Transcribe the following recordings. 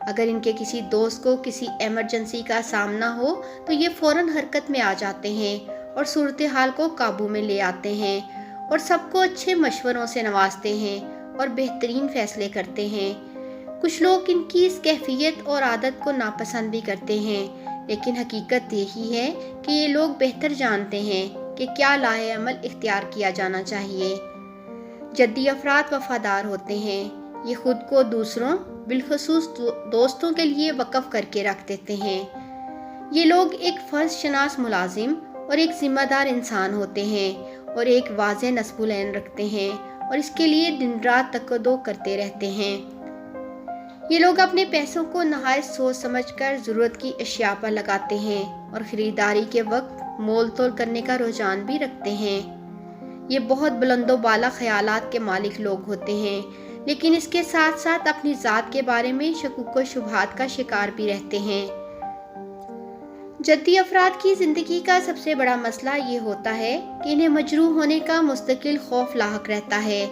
اگر ان کے کسی دوست کو کسی ایمرجنسی کا سامنا ہو تو یہ فوراً حرکت میں آ جاتے ہیں اور صورتحال کو قابو میں لے آتے ہیں اور سب کو اچھے مشوروں سے نوازتے ہیں اور بہترین فیصلے کرتے ہیں۔ کچھ لوگ ان کی اس کیفیت اور عادت کو ناپسند بھی کرتے ہیں، لیکن حقیقت یہی ہے کہ یہ لوگ بہتر جانتے ہیں کہ کیا لاہ عمل اختیار کیا جانا چاہیے۔ جدی افراد وفادار ہوتے ہیں۔ یہ خود کو دوسروں، بالخصوص دوستوں کے لیے وقف کر کے رکھ دیتے ہیں۔ یہ لوگ ایک فرض شناس ملازم اور ایک ذمہ دار انسان ہوتے ہیں اور ایک واضح نصب العین رکھتے ہیں اور اس کے لیے دن رات تقدو کرتے رہتے ہیں۔ یہ لوگ اپنے پیسوں کو نہایت سوچ سمجھ کر ضرورت کی اشیاء پر لگاتے ہیں اور خریداری کے وقت مول تول کرنے کا رجحان بھی رکھتے ہیں۔ یہ بہت بلند و بالا خیالات کے مالک لوگ ہوتے ہیں، لیکن اس کے ساتھ ساتھ اپنی ذات کے بارے میں شکوک و شبہات کا شکار بھی رہتے ہیں۔ جدی افراد کی زندگی کا سب سے بڑا مسئلہ یہ ہوتا ہے کہ انہیں مجروح ہونے کا مستقل خوف لاحق رہتا ہے۔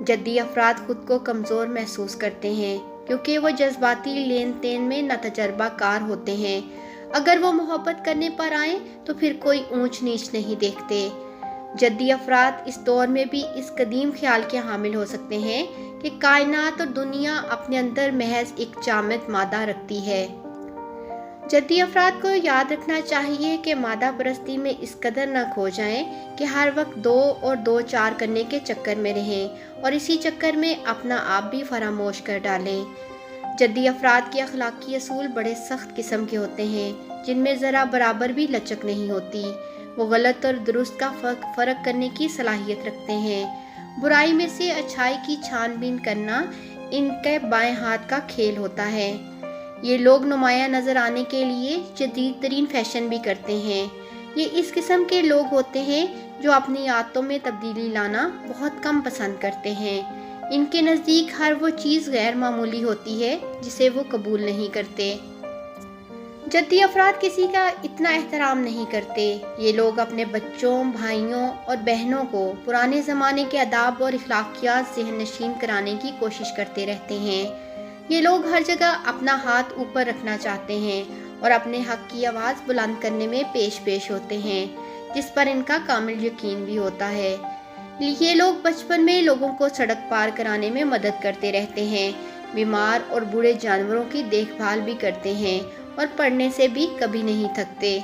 جدی افراد خود کو کمزور محسوس کرتے ہیں کیونکہ وہ جذباتی لین دین میں ناتجربہ کار ہوتے ہیں۔ اگر وہ محبت کرنے پر آئیں تو پھر کوئی اونچ نیچ نہیں دیکھتے۔ جدی افراد اس دور میں بھی اس قدیم خیال کے حامل ہو سکتے ہیں کہ کائنات اور دنیا اپنے اندر محض ایک جامد مادہ رکھتی ہے۔ جدی افراد کو یاد رکھنا چاہیے کہ مادہ پرستی میں اس قدر نہ کھو جائیں کہ ہر وقت دو اور دو چار کرنے کے چکر میں رہیں اور اسی چکر میں اپنا آپ بھی فراموش کر ڈالیں۔ جدی افراد کے اخلاقی اصول بڑے سخت قسم کے ہوتے ہیں، جن میں ذرا برابر بھی لچک نہیں ہوتی۔ وہ غلط اور درست کا فرق کرنے کی صلاحیت رکھتے ہیں۔ برائی میں سے اچھائی کی چھان بین کرنا ان کے بائیں ہاتھ کا کھیل ہوتا ہے۔ یہ لوگ نمایاں نظر آنے کے لیے جدید ترین فیشن بھی کرتے ہیں۔ یہ اس قسم کے لوگ ہوتے ہیں جو اپنی عادتوں میں تبدیلی لانا بہت کم پسند کرتے ہیں۔ ان کے نزدیک ہر وہ چیز غیر معمولی ہوتی ہے جسے وہ قبول نہیں کرتے۔ جدی افراد کسی کا اتنا احترام نہیں کرتے۔ یہ لوگ اپنے بچوں، بھائیوں اور بہنوں کو پرانے زمانے کے آداب اور اخلاقیات ذہن نشین کرانے کی کوشش کرتے رہتے ہیں۔ یہ لوگ ہر جگہ اپنا ہاتھ اوپر رکھنا چاہتے ہیں اور اپنے حق کی آواز بلند کرنے میں پیش ہوتے ہیں، جس پر ان کا کامل یقین بھی ہوتا ہے۔ یہ لوگ بچپن میں لوگوں کو سڑک پار کرانے میں مدد کرتے رہتے ہیں، بیمار اور بوڑھے جانوروں کی دیکھ بھال بھی کرتے ہیں اور پڑھنے سے بھی کبھی نہیں تھکتے۔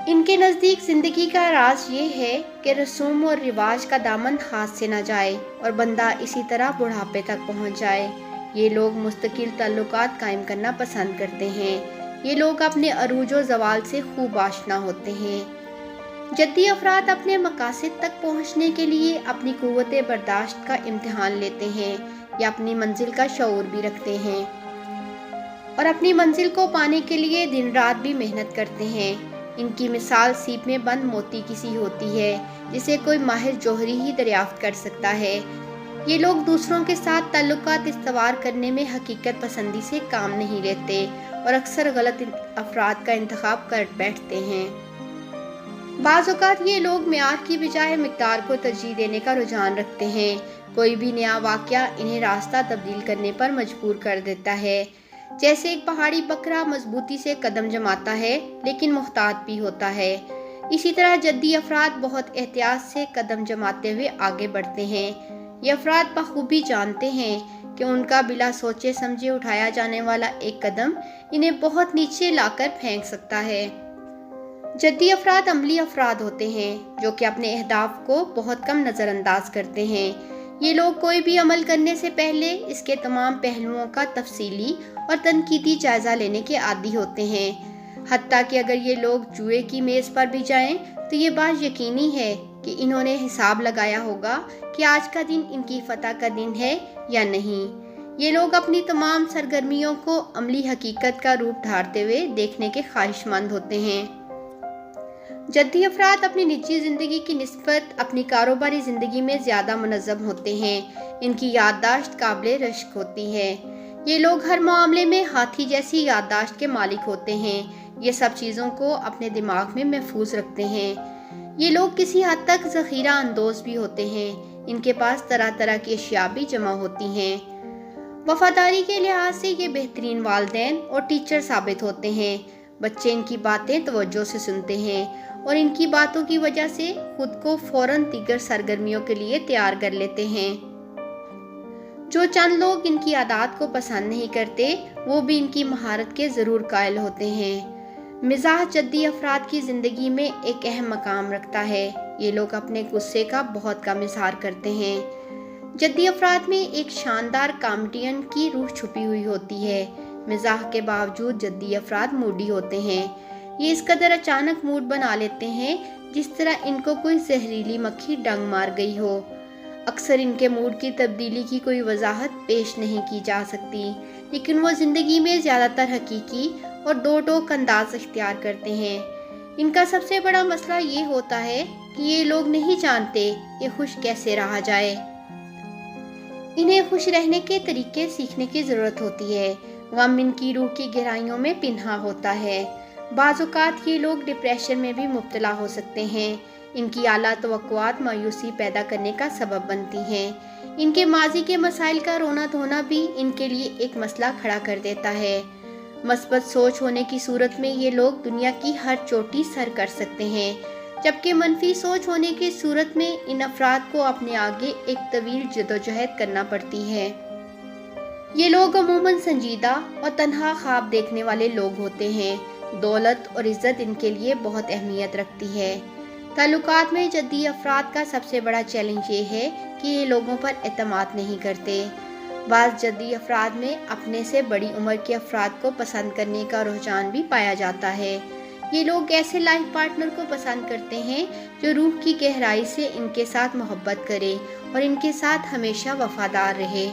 ان کے نزدیک زندگی کا راز یہ ہے کہ رسوم اور رواج کا دامن ہاتھ سے نہ جائے اور بندہ اسی طرح بڑھاپے تک پہنچ جائے۔ یہ لوگ مستقل تعلقات قائم کرنا پسند کرتے ہیں۔ یہ لوگ اپنے عروج و زوال سے خوب آشنا ہوتے ہیں۔ جدی افراد اپنے مقاصد تک پہنچنے کے لیے اپنی قوت برداشت کا امتحان لیتے ہیں یا اپنی منزل کا شعور بھی رکھتے ہیں اور اپنی منزل کو پانے کے لیے دن رات بھی محنت کرتے ہیں۔ ان کی مثال سیپ میں بند موتی کی سی ہوتی ہے جسے کوئی ماہر جوہری ہی دریافت کر سکتا ہے۔ یہ لوگ دوسروں کے ساتھ تعلقات استوار کرنے میں حقیقت پسندی سے کام نہیں لیتے اور اکثر غلط افراد کا انتخاب کر بیٹھتے ہیں۔ بعض اوقات یہ لوگ معیار کی بجائے مقدار کو ترجیح دینے کا رجحان رکھتے ہیں۔ کوئی بھی نیا واقعہ انہیں راستہ تبدیل کرنے پر مجبور کر دیتا ہے۔ جیسے ایک پہاڑی بکرا مضبوطی سے قدم جماتا ہے لیکن محتاط بھی ہوتا ہے، اسی طرح جدی افراد بہت احتیاط سے قدم جماتے ہوئے آگے بڑھتے ہیں۔ یہ افراد بخوبی جانتے ہیں کہ ان کا بلا سوچے سمجھے اٹھایا جانے والا ایک قدم انہیں بہت نیچے لا کر پھینک سکتا ہے۔ جدی افراد عملی افراد ہوتے ہیں جو کہ اپنے اہداف کو بہت کم نظر انداز کرتے ہیں۔ یہ لوگ کوئی بھی عمل کرنے سے پہلے اس کے تمام پہلوؤں کا تفصیلی اور تنقیدی جائزہ لینے کے عادی ہوتے ہیں۔ حتیٰ کہ اگر یہ لوگ جوئے کی میز پر بھی جائیں تو یہ بات یقینی ہے کہ انہوں نے حساب لگایا ہوگا کہ آج کا دن ان کی فتح کا دن ہے یا نہیں۔ یہ لوگ اپنی تمام سرگرمیوں کو عملی حقیقت کا روپ دھارتے ہوئے دیکھنے کے خواہش مند ہوتے ہیں۔ جدی افراد اپنی نجی زندگی کی نسبت اپنی کاروباری زندگی میں زیادہ منظم ہوتے ہیں۔ ان کی یادداشت قابل رشک ہوتی ہے۔ یہ لوگ ہر معاملے میں ہاتھی جیسی یادداشت کے مالک ہوتے ہیں۔ یہ سب چیزوں کو اپنے دماغ میں محفوظ رکھتے ہیں۔ یہ لوگ کسی حد تک ذخیرہ اندوز بھی ہوتے ہیں۔ ان کے پاس طرح طرح کی اشیاء بھی جمع ہوتی ہیں۔ وفاداری کے لحاظ سے یہ بہترین والدین اور ٹیچر ثابت ہوتے ہیں۔ بچے ان کی باتیں توجہ سے سنتے ہیں اور ان کی باتوں کی وجہ سے خود کو فوراً دیگر سرگرمیوں کے لیے تیار کر لیتے ہیں۔ جو چند لوگ ان کی عادات کو پسند نہیں کرتے، وہ بھی ان کی مہارت کے ضرور قائل ہوتے ہیں۔ مزاح جدی افراد کی زندگی میں ایک اہم مقام رکھتا ہے۔ یہ لوگ اپنے غصے کا بہت کم اظہار کرتے ہیں۔ جدی افراد میں ایک شاندار کامیڈین کی روح چھپی ہوئی ہوتی ہے۔ مزاح کے باوجود جدی افراد موڈی ہوتے ہیں۔ یہ اس قدر اچانک موڈ بنا لیتے ہیں جس طرح ان کو کوئی زہریلی مکھی ڈنگ مار گئی ہو۔ اکثر ان کے موڈ کی تبدیلی کی کوئی وضاحت پیش نہیں کی جا سکتی، لیکن وہ زندگی میں زیادہ تر حقیقی اور دو ٹوک انداز اختیار کرتے ہیں۔ ان کا سب سے بڑا مسئلہ یہ ہوتا ہے کہ یہ لوگ نہیں جانتے کہ خوش کیسے رہا جائے۔ انہیں خوش رہنے کے طریقے سیکھنے کی ضرورت ہوتی ہے۔ غم ان کی روح کی گہرائیوں میں پنہاں ہوتا ہے۔ بعض اوقات یہ لوگ ڈپریشن میں بھی مبتلا ہو سکتے ہیں۔ ان کی اعلیٰ توقعات مایوسی پیدا کرنے کا سبب بنتی ہیں۔ ان کے ماضی کے مسائل کا رونا دھونا بھی ان کے لیے ایک مسئلہ کھڑا کر دیتا ہے۔ مثبت سوچ ہونے کی صورت میں یہ لوگ دنیا کی ہر چوٹی سر کر سکتے ہیں، جبکہ منفی سوچ ہونے کی صورت میں ان افراد کو اپنے آگے ایک طویل جدوجہد کرنا پڑتی ہے۔ یہ لوگ عموماً سنجیدہ اور تنہا خواب دیکھنے والے لوگ ہوتے ہیں۔ دولت اور عزت ان کے لیے بہت اہمیت رکھتی ہے۔ تعلقات میں جدی افراد کا سب سے بڑا چیلنج یہ ہے کہ یہ لوگوں پر اعتماد نہیں کرتے۔ بعض جدی افراد میں اپنے سے بڑی عمر کے افراد کو پسند کرنے کا رجحان بھی پایا جاتا ہے۔ یہ لوگ ایسے لائف پارٹنر کو پسند کرتے ہیں جو روح کی گہرائی سے ان کے ساتھ محبت کرے اور ان کے ساتھ ہمیشہ وفادار رہے۔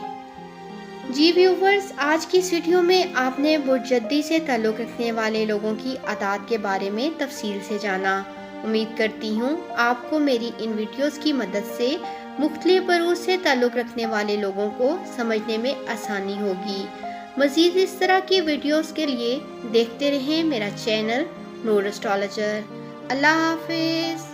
جی ویورز، آج کی اس ویڈیو میں آپ نے برجدی سے تعلق رکھنے والے لوگوں کی عادات کے بارے میں تفصیل سے جانا۔ امید کرتی ہوں آپ کو میری ان ویڈیوز کی مدد سے مختلف بروز سے تعلق رکھنے والے لوگوں کو سمجھنے میں آسانی ہوگی۔ مزید اس طرح کی ویڈیوز کے لیے دیکھتے رہیں میرا چینل نور اسٹرالوجر۔ اللہ حافظ۔